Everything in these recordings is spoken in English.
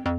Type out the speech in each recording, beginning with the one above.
Hey,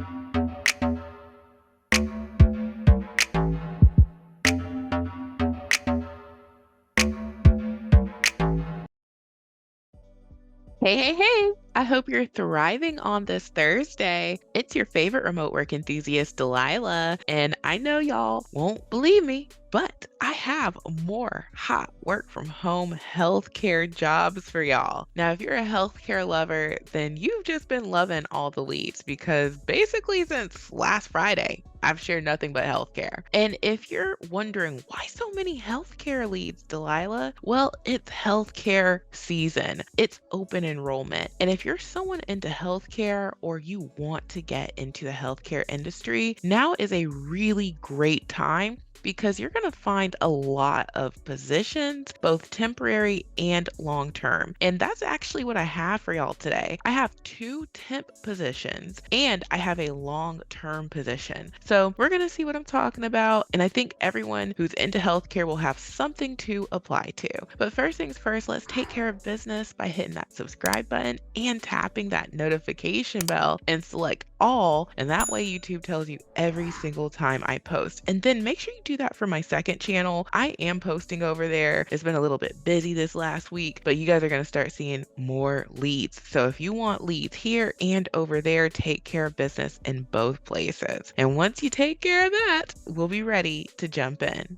hey, hey! I hope you're thriving on this Thursday. It's your favorite remote work enthusiast, Delilah, and I know y'all won't believe me, but I have more hot work from home healthcare jobs for y'all. Now, if you're a healthcare lover, then you've just been loving all the leads because basically since last Friday, I've shared nothing but healthcare. And if you're wondering why so many healthcare leads, Delilah, well, it's healthcare season. It's open enrollment. And if you're someone into healthcare or you want to get into the healthcare industry, now is a really great time because you're going to find a lot of positions, both temporary and long term. And that's actually what I have for y'all today. I have two temp positions and I have a long term position. So we're going to see what I'm talking about. And I think everyone who's into healthcare will have something to apply to. But first things first, let's take care of business by hitting that subscribe button and tapping that notification bell and select all. And that way YouTube tells you every single time I post. And then make sure you do that for my second channel. I am posting over there. It's been a little bit busy this last week, but you guys are going to start seeing more leads. So if you want leads here and over there, take care of business in both places. And once you take care of that, we'll be ready to jump in.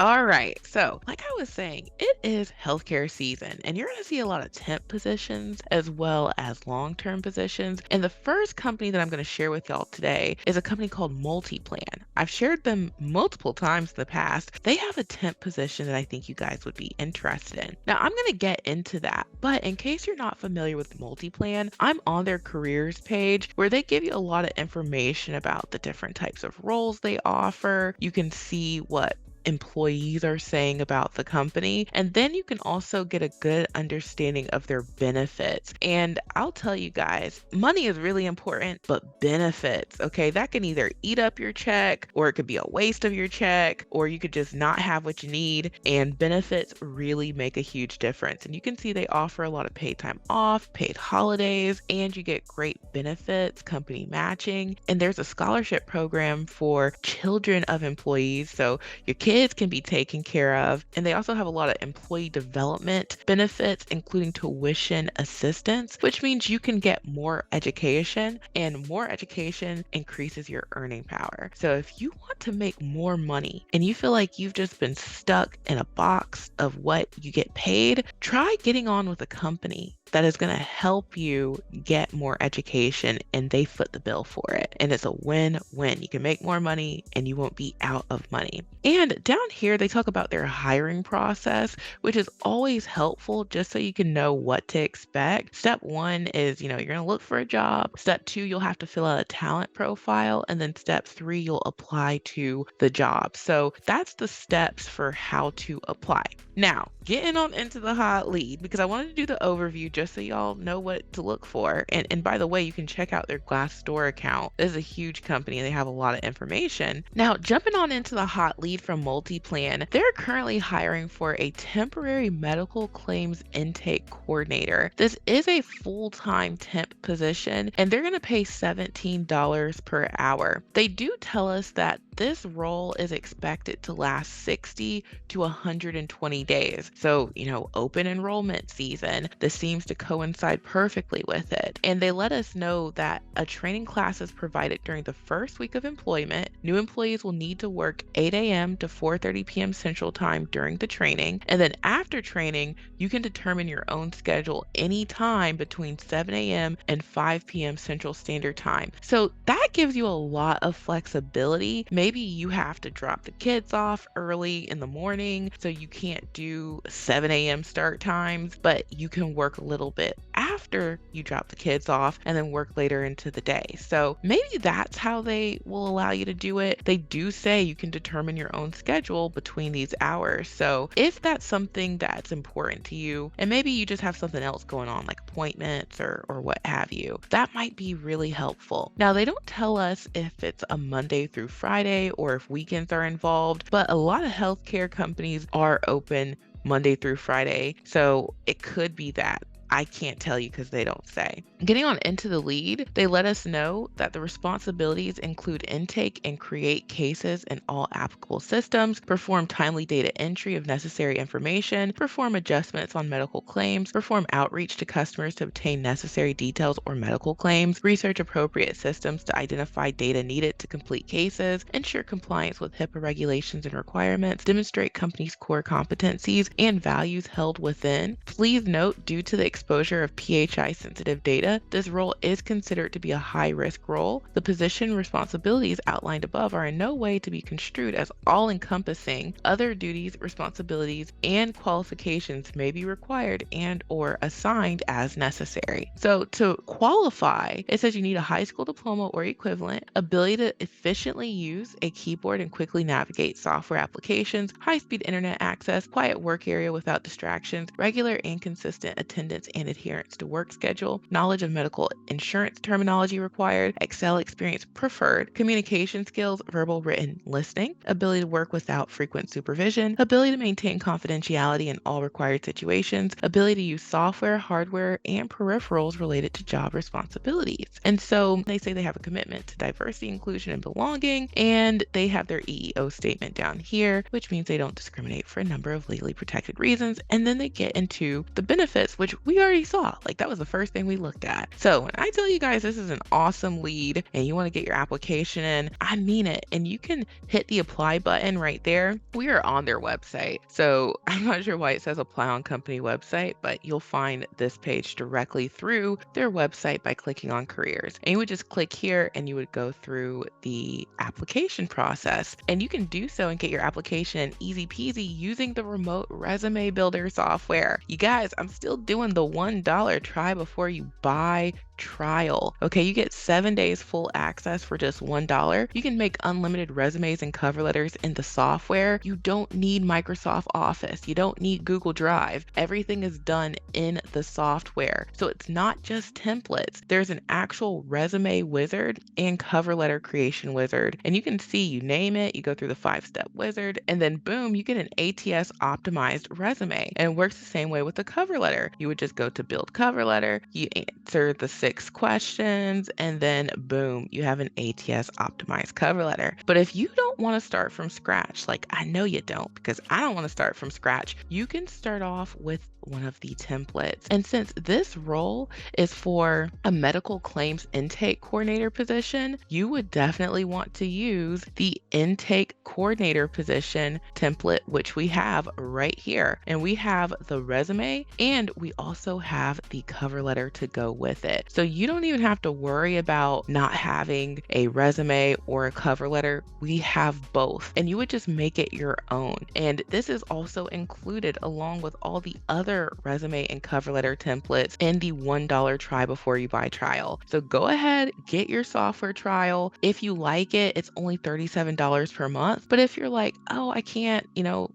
All right, so like I was saying, it is healthcare season, and you're going to see a lot of temp positions as well as long-term positions. And the first company that I'm going to share with y'all today is a company called Multiplan. I've shared them multiple times in the past. They have a temp position that I think you guys would be interested in. Now, I'm going to get into that, but in case you're not familiar with Multiplan, I'm on their careers page where they give you a lot of information about the different types of roles they offer. You can see what employees are saying about the company. And then you can also get a good understanding of their benefits. And I'll tell you guys, money is really important, but benefits, okay, that can either eat up your check or it could be a waste of your check, or you could just not have what you need. And benefits really make a huge difference. And you can see they offer a lot of paid time off, paid holidays, and you get great benefits, company matching. And there's a scholarship program for children of employees. So your kids can be taken care of. And they also have a lot of employee development benefits, including tuition assistance, which means you can get more education, and more education increases your earning power. So if you want to make more money and you feel like you've just been stuck in a box of what you get paid, try getting on with a company that is going to help you get more education and they foot the bill for it. And it's a win-win. You can make more money and you won't be out of money. And down here, they talk about their hiring process, which is always helpful just so you can know what to expect. Step one is, you're going to look for a job. Step two, you'll have to fill out a talent profile. And then step three, you'll apply to the job. So that's the steps for how to apply. Now, getting on into the hot lead, because I wanted to do the overview just so y'all know what to look for. And by the way, you can check out their Glassdoor account. This is a huge company and they have a lot of information. Now, jumping on into the hot lead from Multiplan, they're currently hiring for a temporary medical claims intake coordinator. This is a full-time temp position and they're going to pay $17 per hour. They do tell us that this role is expected to last 60 to 120 days. So, open enrollment season, this seems to coincide perfectly with it. And they let us know that a training class is provided during the first week of employment. New employees will need to work 8 a.m. to 4:30 p.m. Central Time during the training. And then after training, you can determine your own schedule anytime between 7 a.m. and 5 p.m. Central Standard Time. So that gives you a lot of flexibility. Maybe you have to drop the kids off early in the morning, so you can't do 7 a.m. start times, but you can work a little bit after you drop the kids off and then work later into the day. So maybe that's how they will allow you to do it. They do say you can determine your own schedule between these hours. So if that's something that's important to you, and maybe you just have something else going on like appointments or what have you, that might be really helpful. Now, they don't tell us if it's a Monday through Friday or if weekends are involved, but a lot of healthcare companies are open Monday through Friday. So it could be that. I can't tell you because they don't say. Getting on into the lead, they let us know that the responsibilities include intake and create cases in all applicable systems, perform timely data entry of necessary information, perform adjustments on medical claims, perform outreach to customers to obtain necessary details or medical claims, research appropriate systems to identify data needed to complete cases, ensure compliance with HIPAA regulations and requirements, demonstrate company's core competencies and values held within. Please note, due to the exposure of PHI-sensitive data, this role is considered to be a high-risk role. The position responsibilities outlined above are in no way to be construed as all-encompassing. Other duties, responsibilities, and qualifications may be required and/or assigned as necessary. So to qualify, it says you need a high school diploma or equivalent, ability to efficiently use a keyboard and quickly navigate software applications, high-speed internet access, quiet work area without distractions, regular and consistent attendance and adherence to work schedule, knowledge of medical insurance terminology required, Excel experience preferred, communication skills, verbal, written, listening, ability to work without frequent supervision, ability to maintain confidentiality in all required situations, ability to use software, hardware, and peripherals related to job responsibilities. And so they say they have a commitment to diversity, inclusion, and belonging, and they have their EEO statement down here, which means they don't discriminate for a number of legally protected reasons. And then they get into the benefits, which we already saw. Like, that was the first thing we looked at. So when I tell you guys this is an awesome lead and you want to get your application in, I mean it. And you can hit the apply button right there. We are on their website. So I'm not sure why it says apply on company website, but you'll find this page directly through their website by clicking on careers. And you would just click here and you would go through the application process. And you can do so and get your application easy peasy using the remote resume builder software. You guys, I'm still doing the $1 try before you buy trial. Okay, you get 7 days full access for just $1. You can make unlimited resumes and cover letters in the software. You don't need Microsoft Office. You don't need Google Drive. Everything is done in the software. So it's not just templates. There's an actual resume wizard and cover letter creation wizard. And you can see, you name it, you go through the 5-step wizard, and then boom, you get an ATS optimized resume. And it works the same way with the cover letter. You would just go to build cover letter, you answer the 6 questions, and then boom, you have an ATS optimized cover letter. But if you don't want to start from scratch, like I know you don't, because I don't want to start from scratch, you can start off with one of the templates. And since this role is for a medical claims intake coordinator position, you would definitely want to use the intake coordinator position template, which we have right here. And we have the resume and we also have the cover letter to go with it. So you don't even have to worry about not having a resume or a cover letter. We have both, and you would just make it your own. And this is also included along with all the other resume and cover letter templates in the $1 try before you buy trial. So go ahead, get your software trial. If you like it, it's only $37 per month. But if you're like, oh, I can't,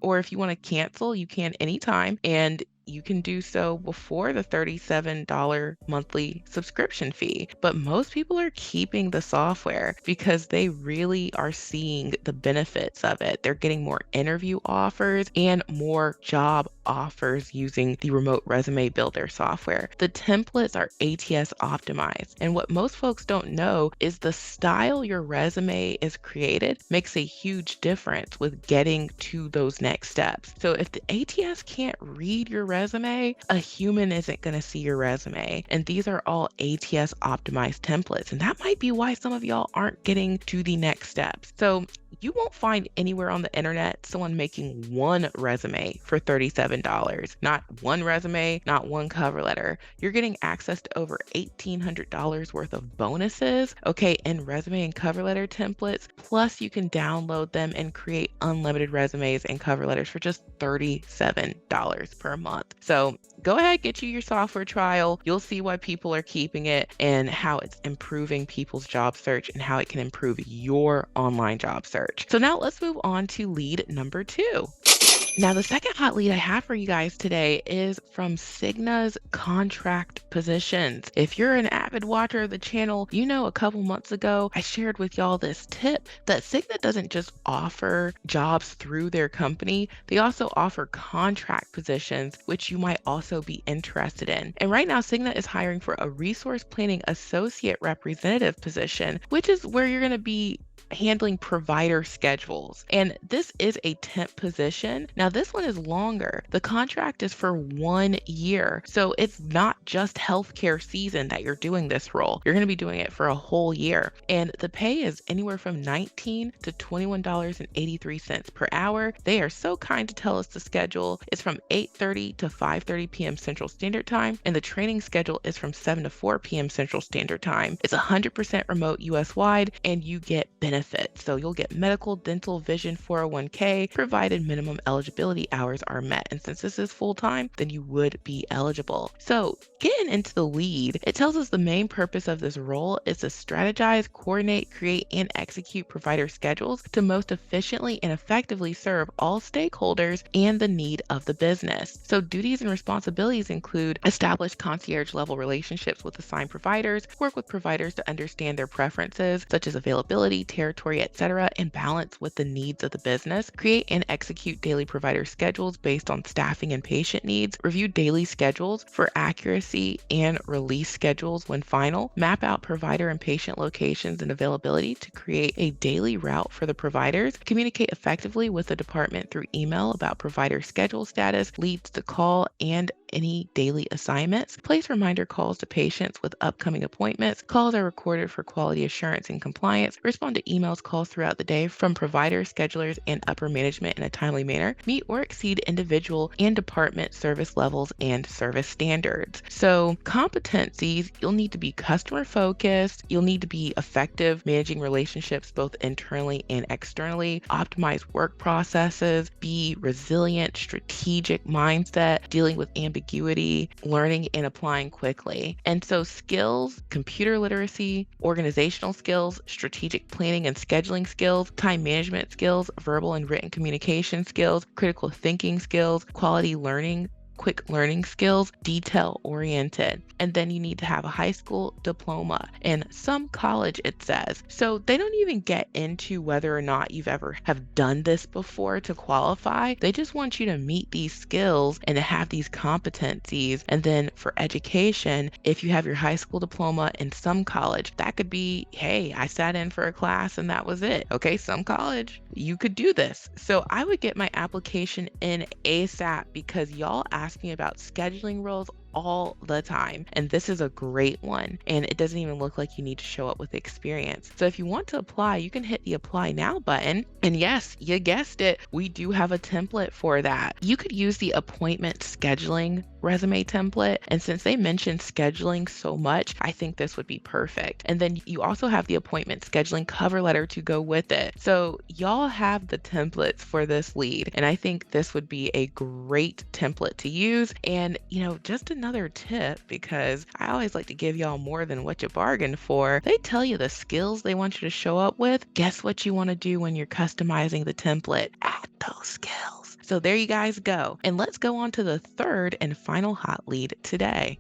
or if you want to cancel, you can anytime. And you can do so before the $37 monthly subscription fee. But most people are keeping the software because they really are seeing the benefits of it. They're getting more interview offers and more job offers using the remote resume builder software. The templates are ATS optimized. And what most folks don't know is the style your resume is created makes a huge difference with getting to those next steps. So if the ATS can't read your resume, a human isn't going to see your resume. And these are all ATS optimized templates. And that might be why some of y'all aren't getting to the next steps. So you won't find anywhere on the internet someone making one resume for $37. Not one resume, not one cover letter. You're getting access to over $1,800 worth of bonuses, okay, in resume and cover letter templates. Plus, you can download them and create unlimited resumes and cover letters for just $37 per month. So go ahead, get you your software trial. You'll see why people are keeping it and how it's improving people's job search and how it can improve your online job search. So now let's move on to lead number 2. Now, the second hot lead I have for you guys today is from Cigna's contract positions. If you're an avid watcher of the channel, you know a couple months ago I shared with y'all this tip that Cigna doesn't just offer jobs through their company, they also offer contract positions, which you might also be interested in. And right now, Cigna is hiring for a resource planning associate representative position, which is where you're going to be handling provider schedules. And this is a temp position. Now, this one is longer. The contract is for 1 year. So it's not just healthcare season that you're doing this role. You're going to be doing it for a whole year. And the pay is anywhere from $19 to $21.83 per hour. They are so kind to tell us the schedule. It's from 8:30 to 5:30 p.m. Central Standard Time, and the training schedule is from 7 to 4 p.m. Central Standard Time. It's 100% remote US wide, and you get benefits. So you'll get medical, dental, vision, 401k, provided minimum eligibility hours are met. And since this is full time, then you would be eligible. So getting into the lead, it tells us the main purpose of this role is to strategize, coordinate, create, and execute provider schedules to most efficiently and effectively serve all stakeholders and the need of the business. So duties and responsibilities include establish concierge level relationships with assigned providers, work with providers to understand their preferences, such as availability, territory, etc., and balance with the needs of the business, create and execute daily provider schedules based on staffing and patient needs, review daily schedules for accuracy and release schedules when final, map out provider and patient locations and availability to create a daily route for the providers, communicate effectively with the department through email about provider schedule status, leads to call and any daily assignments, place reminder calls to patients with upcoming appointments, calls are recorded for quality assurance and compliance, respond to emails, calls throughout the day from providers, schedulers, and upper management in a timely manner, meet or exceed individual and department service levels and service standards. So competencies, you'll need to be customer focused, you'll need to be effective managing relationships both internally and externally, optimize work processes, be resilient, strategic mindset, dealing with ambiguity, learning and applying quickly. And so skills, computer literacy, organizational skills, strategic planning and scheduling skills, time management skills, verbal and written communication skills, critical thinking skills, quality learning, quick learning skills, detail oriented. And then you need to have a high school diploma and some college, it says. So they don't even get into whether or not you've ever have done this before to qualify. They just want you to meet these skills and to have these competencies. And then for education, if you have your high school diploma and some college, that could be, hey, I sat in for a class and that was it. Okay, some college, you could do this. So I would get my application in ASAP because y'all ask me about scheduling roles all the time. And this is a great one. And it doesn't even look like you need to show up with experience. So if you want to apply, you can hit the apply now button. And yes, you guessed it, we do have a template for that. You could use the appointment scheduling resume template. And since they mentioned scheduling so much, I think this would be perfect. And then you also have the appointment scheduling cover letter to go with it. So y'all have the templates for this lead. And I think this would be a great template to use. And, just another tip, because I always like to give y'all more than what you bargained for. They tell you the skills they want you to show up with. Guess what you want to do when you're customizing the template? Add those skills. So there you guys go. And let's go on to the third and final hot lead today.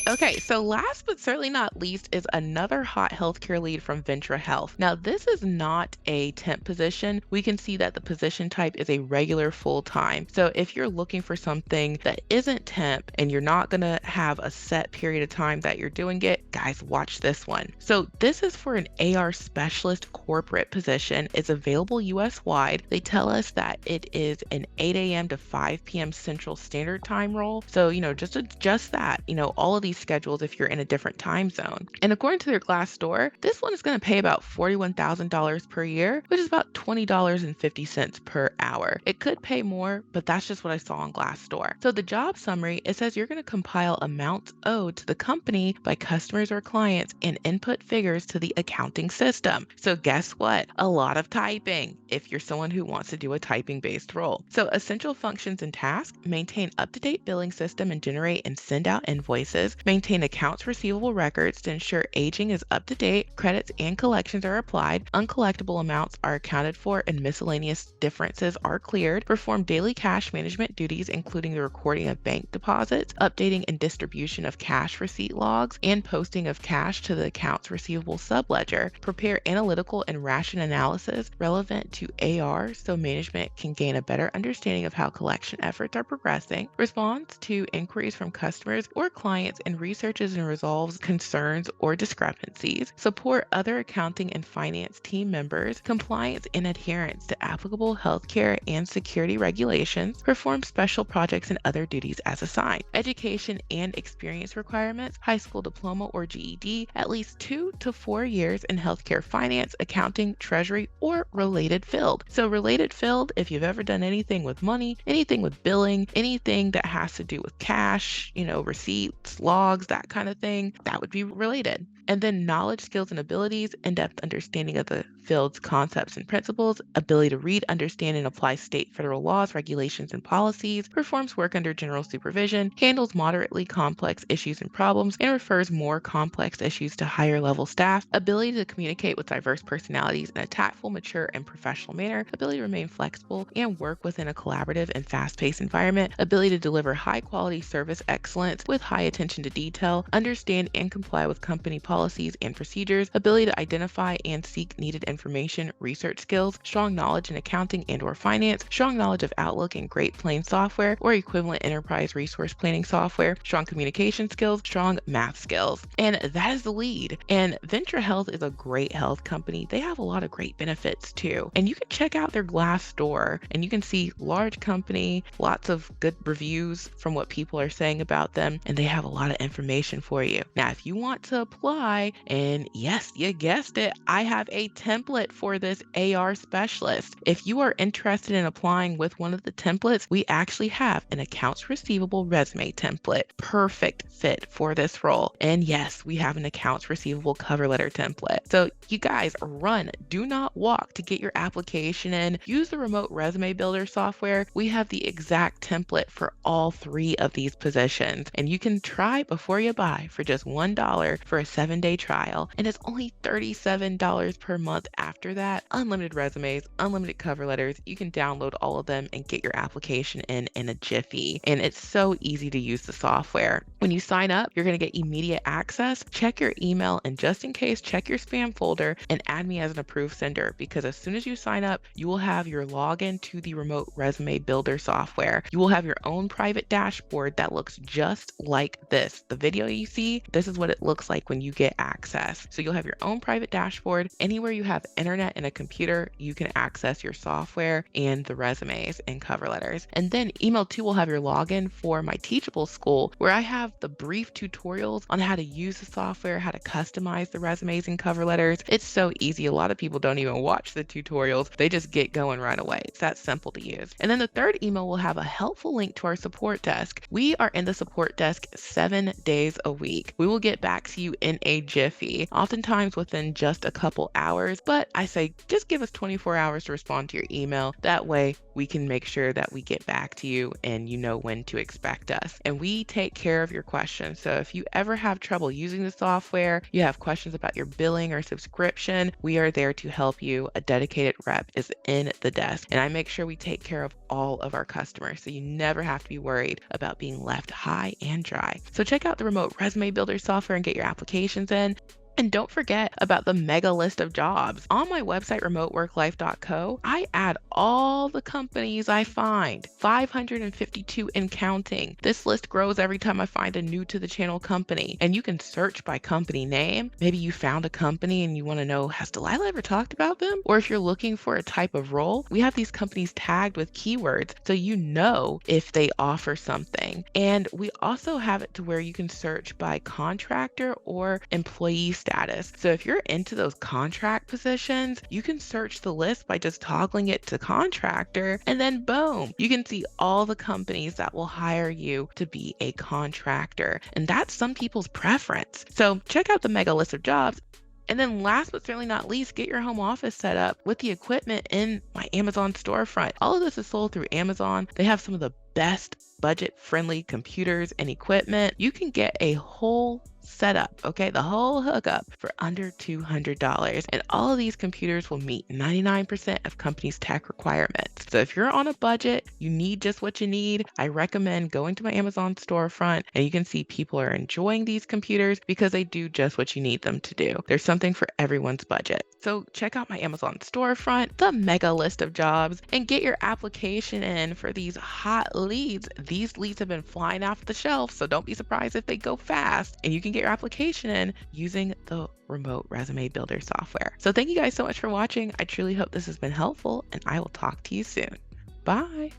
Okay, so last but certainly not least is another hot healthcare lead from Ventra Health. Now, this is not a temp position. We can see that the position type is a regular full-time. So if you're looking for something that isn't temp and you're not going to have a set period of time that you're doing it, guys, watch this one. So this is for an AR specialist corporate position. It's available US-wide. They tell us that it is an 8 a.m. to 5 p.m. Central Standard Time role. So, just adjust that, all of these schedules if you're in a different time zone. And according to their Glassdoor, this one is going to pay about $41,000 per year, which is about $20.50 per hour. It could pay more, but that's just what I saw on Glassdoor. So the job summary, it says you're going to compile amounts owed to the company by customers or clients and input figures to the accounting system. So guess what? A lot of typing if you're someone who wants to do a typing-based role. So essential functions and tasks: maintain up-to-date billing system and generate and send out invoices, maintain accounts receivable records to ensure aging is up to date, credits and collections are applied, uncollectible amounts are accounted for, and miscellaneous differences are cleared, perform daily cash management duties, including the recording of bank deposits, updating and distribution of cash receipt logs, and posting of cash to the accounts receivable subledger, prepare analytical and ration analysis relevant to AR so management can gain a better understanding of how collection efforts are progressing, responds to inquiries from customers or clients and researches and resolves concerns or discrepancies, support other accounting and finance team members, compliance and adherence to applicable healthcare and security regulations, perform special projects and other duties as assigned. Education and experience requirements: high school diploma or GED, at least 2 to 4 years in healthcare finance, accounting, treasury, or related field. So related field, if you've ever done anything with money, anything with billing, anything that has to do with cash, receipts, logs, that kind of thing, that would be related. And then knowledge, skills, and abilities: in-depth understanding of the field's concepts and principles, ability to read, understand, and apply state, federal laws, regulations, and policies, performs work under general supervision, handles moderately complex issues and problems, and refers more complex issues to higher level staff, ability to communicate with diverse personalities in a tactful, mature, and professional manner, ability to remain flexible and work within a collaborative and fast-paced environment, ability to deliver high-quality service excellence with high attention to detail, understand and comply with company policies and procedures, ability to identify and seek needed information, research skills, strong knowledge in accounting and/or finance, strong knowledge of Outlook and Great Plains software or equivalent enterprise resource planning software, strong communication skills, strong math skills. And that is the lead. And Venture Health is a great health company. They have a lot of great benefits too. And you can check out their Glassdoor and you can see large company, lots of good reviews from what people are saying about them, and they have a lot of information for you. Now, if you want to apply, and yes, you guessed it, I have a template for this AR specialist. If you are interested in applying with one of the templates, we actually have an accounts receivable resume template, perfect fit for this role. And yes, we have an accounts receivable cover letter template. So you guys, run, do not walk to get your application in. Use the remote resume builder software. We have the exact template for all 3 of these positions, and you can try before you buy for just $1 for a 7-day trial, and it's only $37 per month after that. Unlimited resumes, unlimited cover letters. You can download all of them and get your application in a jiffy, and it's so easy to use the software. When you sign up, you're going to get immediate access. Check your email, and just in case, check your spam folder and add me as an approved sender, because as soon as you sign up, you will have your login to the remote resume builder software. You will have your own private dashboard that looks just like this. The video you see, this is what it looks like when you get access. So you'll have your own private dashboard. Anywhere you have internet and a computer, you can access your software and the resumes and cover letters. And then email 2 will have your login for my Teachable School, where I have the brief tutorials on how to use the software, how to customize the resumes and cover letters. It's so easy. A lot of people don't even watch the tutorials. They just get going right away. It's that simple to use. And then the third email will have a helpful link to our support desk. We are in the support desk 7 days a week. We will get back to you in a jiffy, oftentimes within just a couple hours, but I say just give us 24 hours to respond to your email. That way we can make sure that we get back to you and you know when to expect us. And we take care of your questions. So if you ever have trouble using the software, you have questions about your billing or subscription, we are there to help you. A dedicated rep is in the desk, and I make sure we take care of all of our customers, so you never have to be worried about being left high and dry. So check out the remote resume builder software and get your applications in. And don't forget about the mega list of jobs. On my website, remoteworklife.co, I add all the companies I find, 552 and counting. This list grows every time I find a new to the channel company. And you can search by company name. Maybe you found a company and you want to know, has Delilah ever talked about them? Or if you're looking for a type of role, we have these companies tagged with keywords so you know if they offer something. And we also have it to where you can search by contractor or employee status. So if you're into those contract positions, you can search the list by just toggling it to contractor, and then boom, you can see all the companies that will hire you to be a contractor. And that's some people's preference. So check out the mega list of jobs. And then last but certainly not least, get your home office set up with the equipment in my Amazon storefront. All of this is sold through Amazon. They have some of the best budget-friendly computers and equipment, you can get a whole setup, okay, the whole hookup for under $200. And all of these computers will meet 99% of companies' tech requirements. So if you're on a budget, you need just what you need, I recommend going to my Amazon storefront, and you can see people are enjoying these computers because they do just what you need them to do. There's something for everyone's budget. So check out my Amazon storefront, the mega list of jobs, and get your application in for these hot leads. These leads have been flying off the shelf, so don't be surprised if they go fast. And you can get your application in using the remote resume builder software. So thank you guys so much for watching. I truly hope this has been helpful, and I will talk to you soon. Bye.